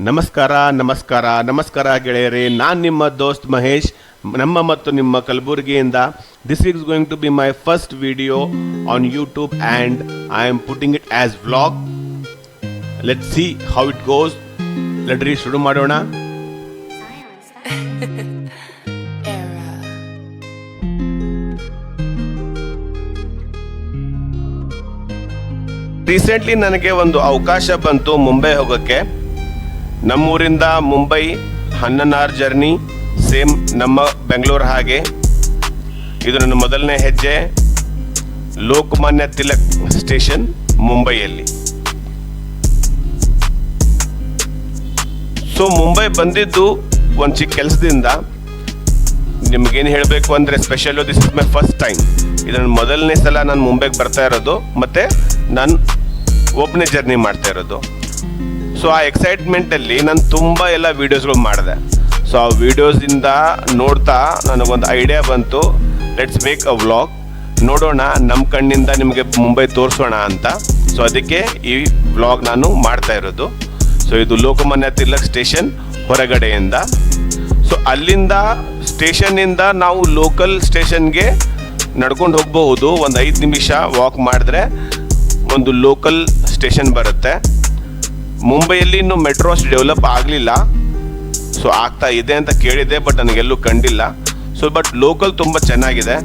ನಮಸ್ಕಾರ ನಮಸ್ಕಾರ ನಮಸ್ಕಾರ ಗೆಳೆಯರೇ, ನಾನು ನಿಮ್ಮ ದೋಸ್ತ್ ಮಹೇಶ್. ನಮ್ಮ ಮತ್ತು ನಿಮ್ಮ ಕಲಬುರಗಿಯಿಂದ this is going to be my first video on YouTube and I am putting it as vlog. Let see how it goes. ಲೆಟ್ರಿ ಶುರು ಮಾಡೋಣ. ರೀಸೆಂಟ್ಲಿ ನನಗೆ ಒಂದು ಅವಕಾಶ ಬಂತು ಮುಂಬೈ ಹೋಗೋಕ್ಕೆ. ನಮ್ಮೂರಿಂದ ಮುಂಬೈ 11 ಅವರ್ ಜರ್ನಿ, ಸೇಮ್ ನಮ್ಮ ಬೆಂಗಳೂರು ಹಾಗೆ. ಇದು ನನ್ನ ಮೊದಲನೇ ಹೆಜ್ಜೆ ಲೋಕಮಾನ್ಯ ತಿಲಕ್ ಸ್ಟೇಷನ್ ಮುಂಬೈಯಲ್ಲಿ. ಸೊ ಮುಂಬೈ ಬಂದಿದ್ದು ಒಂದು ಚಿಕ್ಕ ಕೆಲಸದಿಂದ. ನಿಮಗೇನು ಹೇಳಬೇಕು ಅಂದರೆ special, this is my first time. ಇದು ನನ್ನ ಮೊದಲನೇ ಸಲ ನಾನು ಮುಂಬೈಗೆ ಬರ್ತಾ ಇರೋದು, ಮತ್ತು ನಾನು ಒಬ್ಬನೇ ಜರ್ನಿ ಮಾಡ್ತಾ ಇರೋದು. ಸೊ ಆ ಎಕ್ಸೈಟ್ಮೆಂಟಲ್ಲಿ ನಾನು ತುಂಬ ಎಲ್ಲ ವೀಡಿಯೋಸ್ಗಳು ಮಾಡಿದೆ. ಸೊ ಆ ವೀಡಿಯೋಸಿಂದ ನೋಡ್ತಾ ನನಗೊಂದು ಐಡಿಯಾ ಬಂತು, ಲೆಟ್ಸ್ ಮೇಕ್ ಅ ವ್ಲಾಗ್. ನೋಡೋಣ, ನಮ್ಮ ಕಣ್ಣಿಂದ ನಿಮಗೆ ಮುಂಬೈ ತೋರಿಸೋಣ ಅಂತ. ಸೊ ಅದಕ್ಕೆ ಈ ವ್ಲಾಗ್ ನಾನು ಮಾಡ್ತಾ ಇರೋದು. ಸೊ ಇದು ಲೋಕಮಾನ್ಯ ತಿಲಕ್ ಸ್ಟೇಷನ್ ಹೊರಗಡೆಯಿಂದ. ಸೊ ಅಲ್ಲಿಂದ ಸ್ಟೇಷನ್ನಿಂದ ನಾವು ಲೋಕಲ್ ಸ್ಟೇಷನ್ಗೆ ನಡ್ಕೊಂಡು ಹೋಗ್ಬಹುದು. ಒಂದು 5 ನಿಮಿಷ ವಾಕ್ ಮಾಡಿದ್ರೆ ಒಂದು ಲೋಕಲ್ ಸ್ಟೇಷನ್ ಬರುತ್ತೆ. ಮುಂಬೈಯಲ್ಲಿ ಇನ್ನೂ ಮೆಟ್ರೋ ಅಷ್ಟು ಡೆವಲಪ್ ಆಗಲಿಲ್ಲ. ಸೊ ಆಗ್ತಾ ಇದೆ ಅಂತ ಕೇಳಿದೆ, ಬಟ್ ನನಗೆಲ್ಲೂ ಕಂಡಿಲ್ಲ. ಸೊ ಬಟ್ ಲೋಕಲ್ ತುಂಬ ಚೆನ್ನಾಗಿದೆ.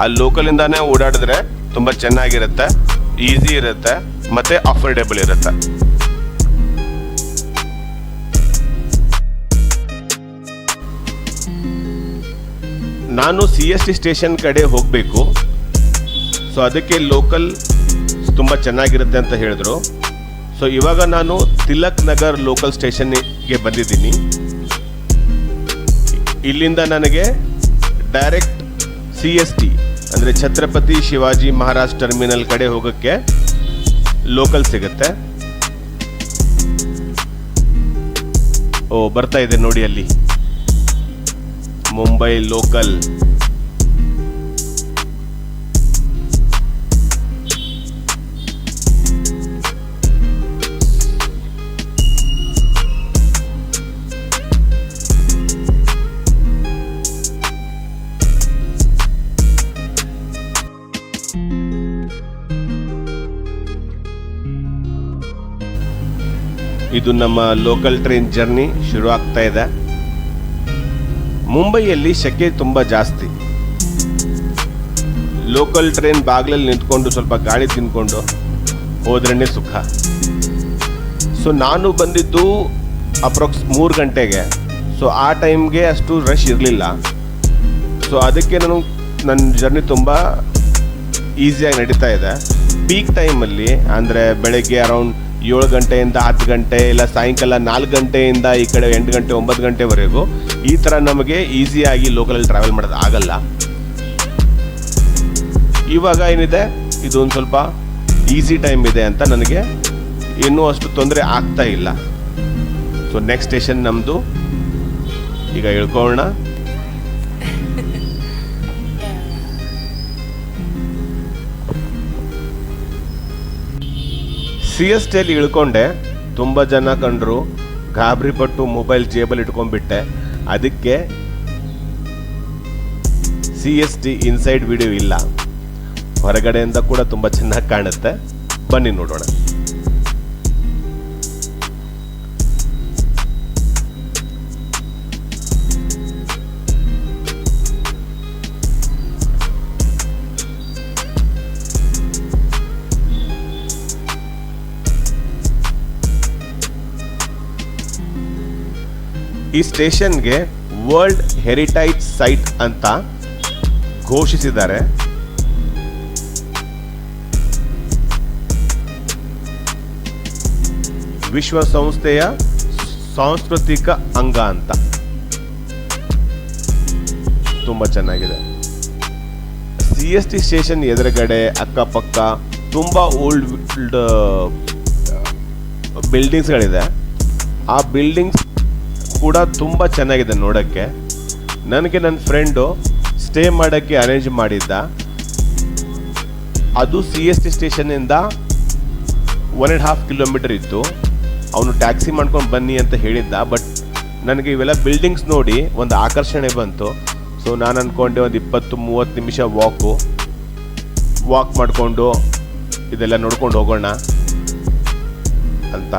ಆ ಲೋಕಲಿಂದಾನೇ ಓಡಾಡಿದ್ರೆ ತುಂಬ ಚೆನ್ನಾಗಿರುತ್ತೆ, ಈಸಿ ಇರುತ್ತೆ ಮತ್ತು ಅಫೋರ್ಡೆಬಲ್ ಇರುತ್ತೆ. ನಾನು CST ಸ್ಟೇಷನ್ ಕಡೆ ಹೋಗಬೇಕು. ಸೊ ಅದಕ್ಕೆ ಲೋಕಲ್ ತುಂಬ ಚೆನ್ನಾಗಿರುತ್ತೆ ಅಂತ ಹೇಳಿದ್ರು. ಸೊ ಇವಾಗ ನಾನು ತಿಲಕ್ ನಗರ್ ಲೋಕಲ್ ಸ್ಟೇಷನ್ಗೆ ಬಂದಿದ್ದೀನಿ. ಇಲ್ಲಿಂದ ನನಗೆ ಡೈರೆಕ್ಟ್ CST ಅಂದರೆ ಛತ್ರಪತಿ ಶಿವಾಜಿ ಮಹಾರಾಜ್ ಟರ್ಮಿನಲ್ ಕಡೆ ಹೋಗೋಕ್ಕೆ ಲೋಕಲ್ ಸಿಗುತ್ತೆ. ಓ, ಬರ್ತಾ ಇದೆ ನೋಡಿ ಅಲ್ಲಿ ಮುಂಬೈ ಲೋಕಲ್. ಇದು ನಮ್ಮ ಲೋಕಲ್ ಟ್ರೈನ್ ಜರ್ನಿ ಶುರು ಆಗ್ತಾ ಇದೆ. ಮುಂಬೈಯಲ್ಲಿ ಸೆಕೆ ತುಂಬ ಜಾಸ್ತಿ. ಲೋಕಲ್ ಟ್ರೈನ್ ಬಾಗಿಲಲ್ಲಿ ನಿಂತ್ಕೊಂಡು ಸ್ವಲ್ಪ ಗಾಳಿ ತಿನ್ಕೊಂಡು ಹೋದ್ರೇ ಸುಖ. ಸೊ ನಾನು ಬಂದಿದ್ದು ಅಪ್ರಾಕ್ಸ್ 3 ಗಂಟೆಗೆ. ಸೊ ಆ ಟೈಮ್ಗೆ ಅಷ್ಟು ರಶ್ ಇರಲಿಲ್ಲ. ಸೊ ಅದಕ್ಕೆ ನನ್ನ ಜರ್ನಿ ತುಂಬ ಈಸಿಯಾಗಿ ನಡೀತಾ ಇದೆ. ಪೀಕ್ ಟೈಮಲ್ಲಿ ಅಂದರೆ ಬೆಳಗ್ಗೆ ಅರೌಂಡ್ 7 ಗಂಟೆಯಿಂದ 10 ಗಂಟೆ, ಇಲ್ಲ ಸಾಯಂಕಾಲ 4 ಗಂಟೆಯಿಂದ ಈ ಕಡೆ 8 ಗಂಟೆ 9 ಗಂಟೆವರೆಗೂ ಈ ಥರ ನಮಗೆ ಈಸಿಯಾಗಿ ಲೋಕಲಲ್ಲಿ ಟ್ರಾವೆಲ್ ಮಾಡೋದು ಆಗಲ್ಲ. ಇವಾಗ ಏನಿದೆ, ಇದು ಒಂದು ಸ್ವಲ್ಪ ಈಸಿ ಟೈಮ್ ಇದೆ ಅಂತ ನನಗೆ ಇನ್ನೂ ಅಷ್ಟು ತೊಂದರೆ ಆಗ್ತಾ ಇಲ್ಲ. ಸೊ ನೆಕ್ಸ್ಟ್ ಸ್ಟೇಷನ್ ನಮ್ಮದು. ಈಗ ಇಳ್ಕೊಳ್ಳೋಣ. CSTಯಲ್ಲಿ ಇಳ್ಕೊಂಡೆ. ತುಂಬ ಜನ ಕಂಡ್ರು, ಗಾಬರಿ ಪಟ್ಟು ಮೊಬೈಲ್ ಜೇಬಲ್ಲಿ ಇಟ್ಕೊಂಡ್ಬಿಟ್ಟೆ. ಅದಕ್ಕೆ CST ಇನ್ಸೈಡ್ ವಿಡಿಯೋ ಇಲ್ಲ. ಹೊರಗಡೆಯಿಂದ ಕೂಡ ತುಂಬ ಚೆನ್ನಾಗಿ ಕಾಣುತ್ತೆ. ಬನ್ನಿ ನೋಡೋಣ. ಈ ಸ್ಟೇಷನ್ಗೆ ವರ್ಲ್ಡ್ ಹೆರಿಟೇಜ್ ಸೈಟ್ ಅಂತ ಘೋಷಿಸಿದ್ದಾರೆ. ವಿಶ್ವಸಂಸ್ಥೆಯ ಸಾಂಸ್ಕೃತಿಕ ಅಂಗ ಅಂತ. ತುಂಬ ಚೆನ್ನಾಗಿದೆ. CST ಸ್ಟೇಷನ್ ಎದುರುಗಡೆ ಅಕ್ಕಪಕ್ಕ ತುಂಬ ಓಲ್ಡ್ ಬಿಲ್ಡಿಂಗ್ಸ್ಗಳಿದೆ. ಆ ಬಿಲ್ಡಿಂಗ್ಸ್ ಕೂಡ ತುಂಬ ಚೆನ್ನಾಗಿದೆ ನೋಡೋಕ್ಕೆ. ನನಗೆ ನನ್ನ ಫ್ರೆಂಡು ಸ್ಟೇ ಮಾಡೋಕ್ಕೆ ಅರೇಂಜ್ ಮಾಡಿದ್ದ. ಅದು CST ಸ್ಟೇಷನ್ನಿಂದ 1.5 ಕಿಲೋಮೀಟರ್ ಇತ್ತು. ಅವನು ಟ್ಯಾಕ್ಸಿ ಮಾಡ್ಕೊಂಡು ಬನ್ನಿ ಅಂತ ಹೇಳಿದ್ದ. ಬಟ್ ನನಗೆ ಇವೆಲ್ಲ ಬಿಲ್ಡಿಂಗ್ಸ್ ನೋಡಿ ಒಂದು ಆಕರ್ಷಣೆ ಬಂತು. ಸೊ ನಾನು ಅಂದ್ಕೊಂಡೆ ಒಂದು 20-30 ನಿಮಿಷ ವಾಕ್ ಮಾಡಿಕೊಂಡು ಇದೆಲ್ಲ ನೋಡ್ಕೊಂಡು ಹೋಗೋಣ ಅಂತ.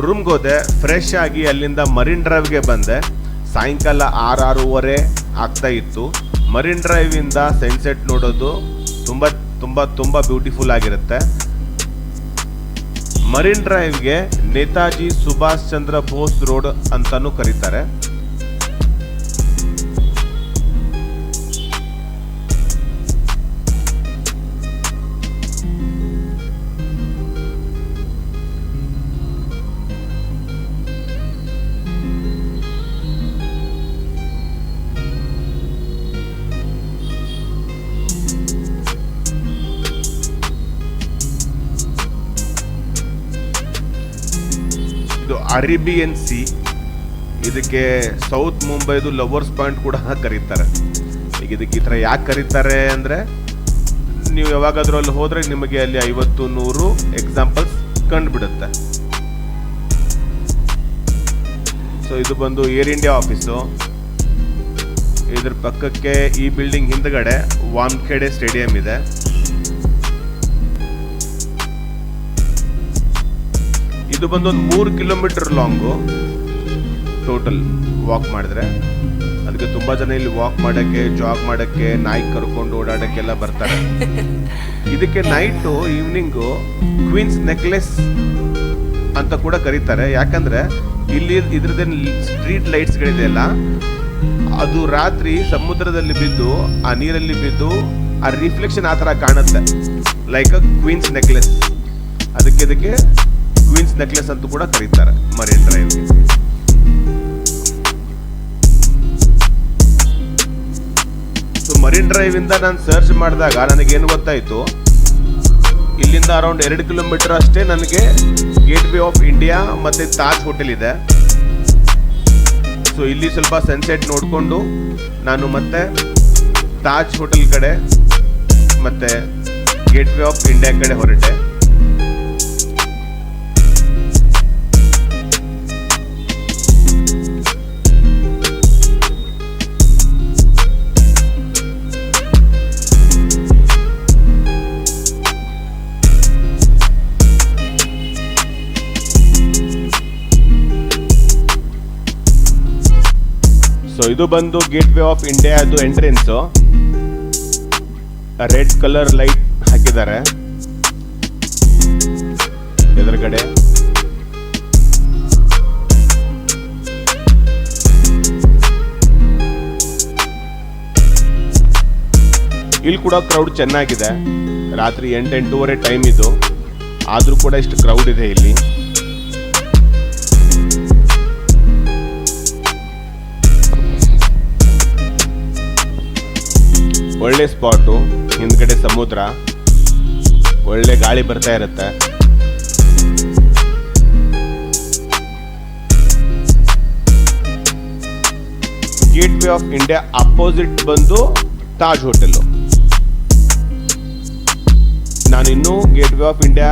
ರೂಮ್ಗೆ ಹೋದೆ, ಫ್ರೆಶ್ ಆಗಿ ಅಲ್ಲಿಂದ ಮರಿನ್ ಡ್ರೈವ್ಗೆ ಬಂದೆ. ಸಾಯಂಕಾಲ 6-6:30 ಆಗ್ತಾ ಇತ್ತು. ಮರಿನ್ ಡ್ರೈವಿಂದ ಸನ್ಸೆಟ್ ನೋಡೋದು ತುಂಬ ತುಂಬ ತುಂಬ ಬ್ಯೂಟಿಫುಲ್ ಆಗಿರುತ್ತೆ. ಮರಿನ್ ಡ್ರೈವ್ಗೆ ನೇತಾಜಿ ಸುಭಾಷ್ ಚಂದ್ರ ಬೋಸ್ ರೋಡ್ ಅಂತಾನೂ ಕರೀತಾರೆ. ಇದು ಅರೇಬಿಯನ್ ಸಿ, ಇದಕ್ಕೆ ಸೌತ್ ಮುಂಬೈದು ಲವರ್ಸ್ ಪಾಯಿಂಟ್ ಕೂಡ ಕರೀತಾರೆ. ಈಗ ಇದಕ್ಕೆ ಈ ಥರ ಯಾಕೆ ಕರೀತಾರೆ ಅಂದರೆ, ನೀವು ಯಾವಾಗಾದ್ರೂ ಅಲ್ಲಿ ಹೋದರೆ ನಿಮಗೆ ಅಲ್ಲಿ 50-100 ಎಕ್ಸಾಂಪಲ್ಸ್ ಕಂಡುಬಿಡುತ್ತೆ. ಸೊ ಇದು ಬಂದು ಏರ್ ಇಂಡಿಯಾ ಆಫೀಸು. ಇದ್ರ ಪಕ್ಕಕ್ಕೆ ಈ ಬಿಲ್ಡಿಂಗ್ ಹಿಂದ್ಗಡೆ ವಾಂಖೇಡೆ ಸ್ಟೇಡಿಯಂ ಇದೆ. ಇದು ಬಂದು ಒಂದು 3 ಕಿಲೋಮೀಟರ್ ಲಾಂಗು ಟೋಟಲ್ ವಾಕ್ ಮಾಡಿದ್ರೆ. ಅದಕ್ಕೆ ತುಂಬ ಜನ ಇಲ್ಲಿ ವಾಕ್ ಮಾಡೋಕ್ಕೆ, ಜಾಗ್ ಮಾಡೋಕ್ಕೆ, ನಾಯಿ ಕರ್ಕೊಂಡು ಓಡಾಡೋಕ್ಕೆಲ್ಲ ಬರ್ತಾರೆ. ಇದಕ್ಕೆ ನೈಟು ಈವ್ನಿಂಗು ಕ್ವೀನ್ಸ್ ನೆಕ್ಲೆಸ್ ಅಂತ ಕೂಡ ಕರೀತಾರೆ. ಯಾಕಂದರೆ ಇಲ್ಲಿ ಇದ್ರದ್ದೇನು ಸ್ಟ್ರೀಟ್ ಲೈಟ್ಸ್ಗಳಿದೆಯಲ್ಲ, ಅದು ರಾತ್ರಿ ಸಮುದ್ರದಲ್ಲಿ ಬಿದ್ದು ಆ ನೀರಲ್ಲಿ ಬಿದ್ದು ಆ ರಿಫ್ಲೆಕ್ಷನ್ ಆ ಥರ ಕಾಣುತ್ತೆ, ಲೈಕ್ ಅ ಕ್ವೀನ್ಸ್ ನೆಕ್ಲೆಸ್. ಇದಕ್ಕೆ ಕ್ವೀನ್ಸ್ ನೆಕ್ಲೆಸ್ ಅಂತ ಕೂಡ ಕರೀತಾರೆ ಮರಿನ್ ಡ್ರೈವ್ಗೆ. ಸೊ ಮರಿನ್ ಡ್ರೈವ್ ಇಂದ ನಾನು ಸರ್ಚ್ ಮಾಡಿದಾಗ ನನಗೇನು ಗೊತ್ತಾಯಿತು, ಇಲ್ಲಿಂದ ಅರೌಂಡ್ 2 ಕಿಲೋಮೀಟರ್ ಅಷ್ಟೇ ನನಗೆ ಗೇಟ್ ವೇ ಆಫ್ ಇಂಡಿಯಾ ಮತ್ತು ತಾಜ್ ಹೋಟೆಲ್ ಇದೆ. ಸೊ ಇಲ್ಲಿ ಸ್ವಲ್ಪ ಸನ್ಸೆಟ್ ನೋಡಿಕೊಂಡು ನಾನು ಮತ್ತೆ ತಾಜ್ ಹೋಟೆಲ್ ಕಡೆ ಮತ್ತು ಗೇಟ್ ವೇ ಆಫ್ ಇಂಡಿಯಾ ಕಡೆ ಹೊರಟೆ. ಸೊ ಇದು ಬಂದು ಗೇಟ್ ವೇ ಆಫ್ ಇಂಡಿಯಾದು ಎಂಟ್ರೆನ್ಸು. ರೆಡ್ ಕಲರ್ ಲೈಟ್ ಹಾಕಿದ್ದಾರೆ ಎದುರುಗಡೆ. ಇಲ್ಲಿ ಕೂಡ ಕ್ರೌಡ್ ಚೆನ್ನಾಗಿದೆ. ರಾತ್ರಿ 8-8:30 ಟೈಮ್ ಇದು, ಆದರೂ ಕೂಡ ಇಷ್ಟು ಕ್ರೌಡ್ ಇದೆ ಇಲ್ಲಿ. ಒಳ್ಳೆ ಸ್ಪಾಟು, ಹಿಂದ್ಗಡೆ ಸಮುದ್ರ, ಒಳ್ಳೆ ಗಾಳಿ ಬರ್ತಾ ಇರುತ್ತೆ. Gateway of India opposite ಬಂದು ತಾಜ್ ಹೋಟೆಲ್. ನಾನಿನ್ನೂ ಗೇಟ್ ವೇ ಆಫ್ ಇಂಡಿಯಾ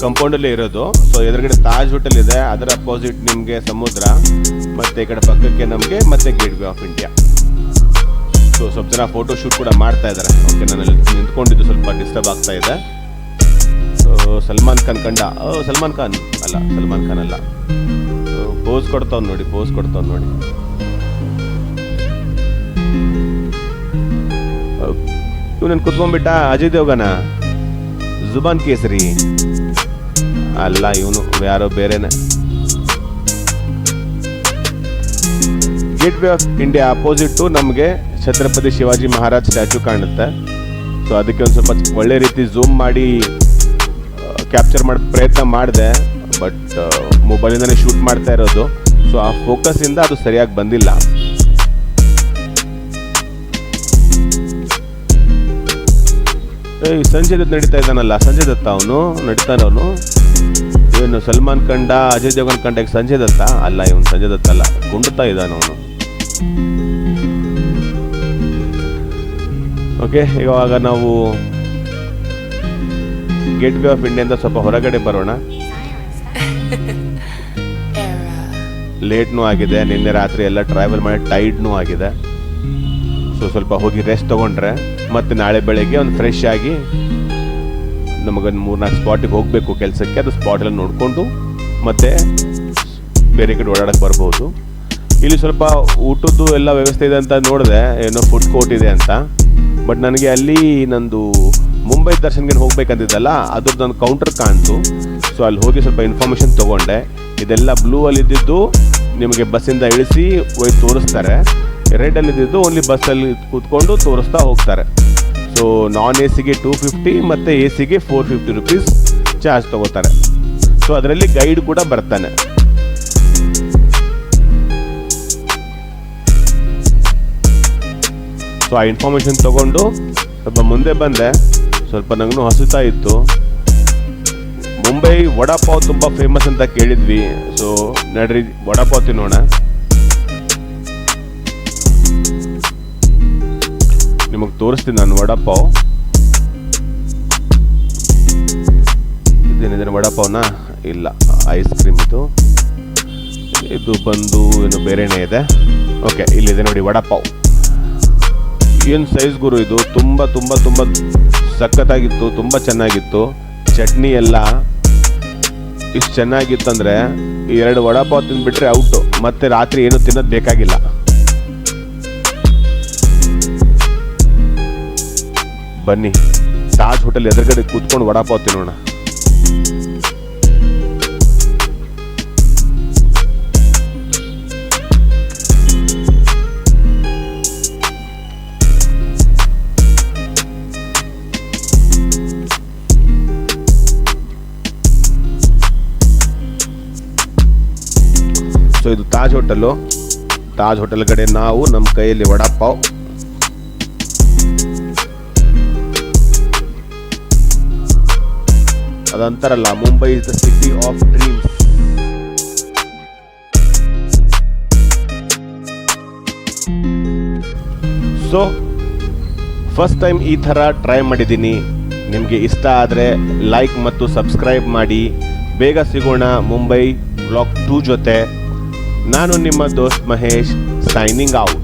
ಕಂಪೌಂಡಲ್ಲೇ ಇರೋದು. ಸೊ ಎದುರುಗಡೆ ತಾಜ್ ಹೋಟೆಲ್ ಇದೆ, ಅದರ ಅಪೋಸಿಟ್ ನಿಮಗೆ ಸಮುದ್ರ, ಮತ್ತೆ ಈ ಕಡೆ ಪಕ್ಕಕ್ಕೆ ನಮಗೆ ಮತ್ತೆ gate way of India. So ಸ್ವಲ್ಪ ಜನ ಫೋಟೋ ಶೂಟ್ ಕೂಡ ಮಾಡ್ತಾ ಇದ್ದಾರೆ. ಓಕೆ, ನಾನು ನಿಂತ್ಕೊಂಡಿದ್ದು ಸ್ವಲ್ಪ ಡಿಸ್ಟರ್ಬ್ ಆಗ್ತಾ ಇದೆ. ಸಲ್ಮಾನ್ ಖಾನ್ ಕಂಡ, ಸಲ್ಮಾನ್ ಖಾನ್ ಅಲ್ಲ, ಪೋಸ್ ಕೊಡ್ತಾವ್ ನೋಡಿ. ಇವನನ್ನು ಕುತ್ಕೊಂಡ್ಬಿಟ್ಟ ಅಜಯ್ ದೇವ್ಗನ, ಜುಬಾನ್ ಕೇಸರಿ ಅಲ್ಲ, ಇವನು ಯಾರೋ ಬೇರೆನೆ. Gateway of India opposite ನಮಗೆ ಛತ್ರಪತಿ ಶಿವಾಜಿ ಮಹಾರಾಜ್ ಸ್ಟ್ಯಾಚು ಕಾಣುತ್ತೆ. ಸೊ ಅದಕ್ಕೆ ಒಂದು ಸ್ವಲ್ಪ ಒಳ್ಳೆ ರೀತಿ ಝೂಮ್ ಮಾಡಿ ಕ್ಯಾಪ್ಚರ್ ಮಾಡೋ ಪ್ರಯತ್ನ ಮಾಡಿದೆ. ಬಟ್ ಮೊಬೈಲಿಂದನೇ ಶೂಟ್ ಮಾಡ್ತಾ ಇರೋದು. ಸೊ ಆ ಫೋಕಸ್ಸಿಂದ ಅದು ಸರಿಯಾಗಿ ಬಂದಿಲ್ಲ. ಸಂಜಯ್ ದತ್ ನಡೀತಾ ಇದ್ದಾನಲ್ಲ, ಸಂಜಯ್ ದತ್ತ ಅವನು ನಡೀತಾನವನು. ಇವನು ಸಲ್ಮಾನ್ ಕಂಡ, ಅಜಯ್ ದೇವಗನ್ ಕಂಡ, ಸಂಜಯ್ ದತ್ತ ಅಲ್ಲ, ಇವನು ಸಂಜಯ್ ದತ್ತ ಅಲ್ಲ, ಕುಂಡುತ್ತಾ ಇದ್ದಾನೆ ಅವನು. ಓಕೆ, ಇವಾಗ ನಾವು ಗೇಟ್ ವೇ ಆಫ್ ಇಂಡಿಯಾದಿಂದ ಸ್ವಲ್ಪ ಹೊರಗಡೆ ಬರೋಣ. ಲೇಟ್ನೂ ಆಗಿದೆ, ನಿನ್ನೆ ರಾತ್ರಿ ಎಲ್ಲ ಟ್ರಾವೆಲ್ ಮಾಡಿ ಟೈರ್ಡ್ನೂ ಆಗಿದೆ. ಸೊ ಸ್ವಲ್ಪ ಹೋಗಿ ರೆಸ್ಟ್ ತೊಗೊಂಡ್ರೆ ಮತ್ತು ನಾಳೆ ಬೆಳಗ್ಗೆ ಒಂದು ಫ್ರೆಶ್ ಆಗಿ ನಮಗೊಂದು 3-4 ಸ್ಪಾಟಿಗೆ ಹೋಗಬೇಕು ಕೆಲಸಕ್ಕೆ. ಅದು ಸ್ಪಾಟೆಲ್ಲ ನೋಡಿಕೊಂಡು ಮತ್ತೆ ಬೇರೆ ಕಡೆ ಓಡಾಡಕ್ಕೆ ಬರ್ಬೋದು. ಇಲ್ಲಿ ಸ್ವಲ್ಪ ಊಟದ್ದು ಎಲ್ಲ ವ್ಯವಸ್ಥೆ ಇದೆ ಅಂತ ನೋಡಿದೆ, ಏನೋ ಫುಡ್ ಕೋರ್ಟ್ ಇದೆ ಅಂತ. ಬಟ್ ನನಗೆ ಅಲ್ಲಿ ನಂದು ಮುಂಬೈ ದರ್ಶನ್ಗೆ ಹೋಗ್ಬೇಕಂತಿದ್ದಲ್ಲ, ಅದ್ರದ್ದು ನನ್ನ ಕೌಂಟರ್ ಕಾಣ್ತು. ಸೊ ಅಲ್ಲಿ ಹೋಗಿ ಸ್ವಲ್ಪ ಇನ್ಫಾರ್ಮೇಷನ್ ತೊಗೊಂಡೆ. ಇದೆಲ್ಲ ಬ್ಲೂ ಅಲ್ಲಿ ಇದ್ದಿದ್ದು ನಿಮಗೆ ಬಸ್ಸಿಂದ ಇಳಿಸಿ ಹೋಗಿ ತೋರಿಸ್ತಾರೆ. ರೆಡಲ್ಲಿ ಇದ್ದಿದ್ದು ಓನ್ಲಿ ಬಸ್ಸಲ್ಲಿ ಕೂತ್ಕೊಂಡು ತೋರಿಸ್ತಾ ಹೋಗ್ತಾರೆ. ಸೊ ನಾನ್ ಎ ಸಿಗೆ 250 ಮತ್ತು ಎ ಸಿಗೆ 450 ರುಪೀಸ್ ಚಾರ್ಜ್ ತೊಗೋತಾರೆ. ಸೊ ಅದರಲ್ಲಿ ಗೈಡ್ ಕೂಡ ಬರ್ತಾನೆ. ಸೊ ಆ ಇನ್ಫಾರ್ಮೇಷನ್ ತೊಗೊಂಡು ಸ್ವಲ್ಪ ಮುಂದೆ ಬಂದೆ. ಸ್ವಲ್ಪ ನನಗೂ ಹಸುತ್ತಾ ಇತ್ತು. ಮುಂಬೈ ವಡಾಪಾವ್ ತುಂಬ ಫೇಮಸ್ ಅಂತ ಕೇಳಿದ್ವಿ. ಸೊ ನಡ್ರಿ ವಡಾಪಾವ್ ತಿನ್ನೋಣ. ನಿಮಗೆ ತೋರಿಸ್ತೀನಿ ನಾನು ವಡಾಪಾವ್. ಇದೇನಿದೆ ವಡಾಪಾವ್ನ? ಇಲ್ಲ, ಐಸ್ ಕ್ರೀಮ್ ಇದು ಬಂದು ಏನು ಬೇರೆನೇ ಇದೆ. ಓಕೆ, ಇಲ್ಲಿದೆ ನೋಡಿ ವಡಾಪಾವ್. ಏನು ಸೈಜ್ ಗುರು ಇದು, ತುಂಬ ತುಂಬ ತುಂಬ ಸಖತ್ತಾಗಿತ್ತು, ತುಂಬ ಚೆನ್ನಾಗಿತ್ತು. ಚಟ್ನಿ ಎಲ್ಲ ಇಷ್ಟು ಚೆನ್ನಾಗಿತ್ತಂದರೆ 2 ವಡಾಪಾವ್ ತಿಂದ್ಬಿಟ್ರೆ ಔಟು. ಮತ್ತೆ ರಾತ್ರಿ ಏನು ತಿನ್ನೋದು ಬೇಕಾಗಿಲ್ಲ. ಬನ್ನಿ, ತಾಜ್ ಹೋಟೆಲ್ ಎದುರುಗಡೆ ಕೂತ್ಕೊಂಡು ವಡಾಪಾವ್ ತಿನ್ನೋಣ. ಸೊ ಇದು ತಾಜ್ ಹೋಟೆಲ್ಲು. ತಾಜ್ ಹೋಟೆಲ್ ಕಡೆ ನಾವು ನಮ್ಮ ಕೈಯಲ್ಲಿ ವಡಾಪಾವ್. ಅದಂತಾರಲ್ಲ, Mumbai is the city of dreams. So first time ಈ ಥರ ಟ್ರೈ ಮಾಡಿದ್ದೀನಿ. ನಿಮಗೆ ಇಷ್ಟ ಆದರೆ ಲೈಕ್ ಮತ್ತು ಸಬ್ಸ್ಕ್ರೈಬ್ ಮಾಡಿ. ಬೇಗ ಸಿಗೋಣ ಮುಂಬೈ ವ್ಲಾಗ್ 2 ಜೊತೆ. ನಾನು ನಿಮ್ಮ ದೋಸ್ತ್ ಮಹೇಶ್, ಸೈನಿಂಗ್ ಔಟ್.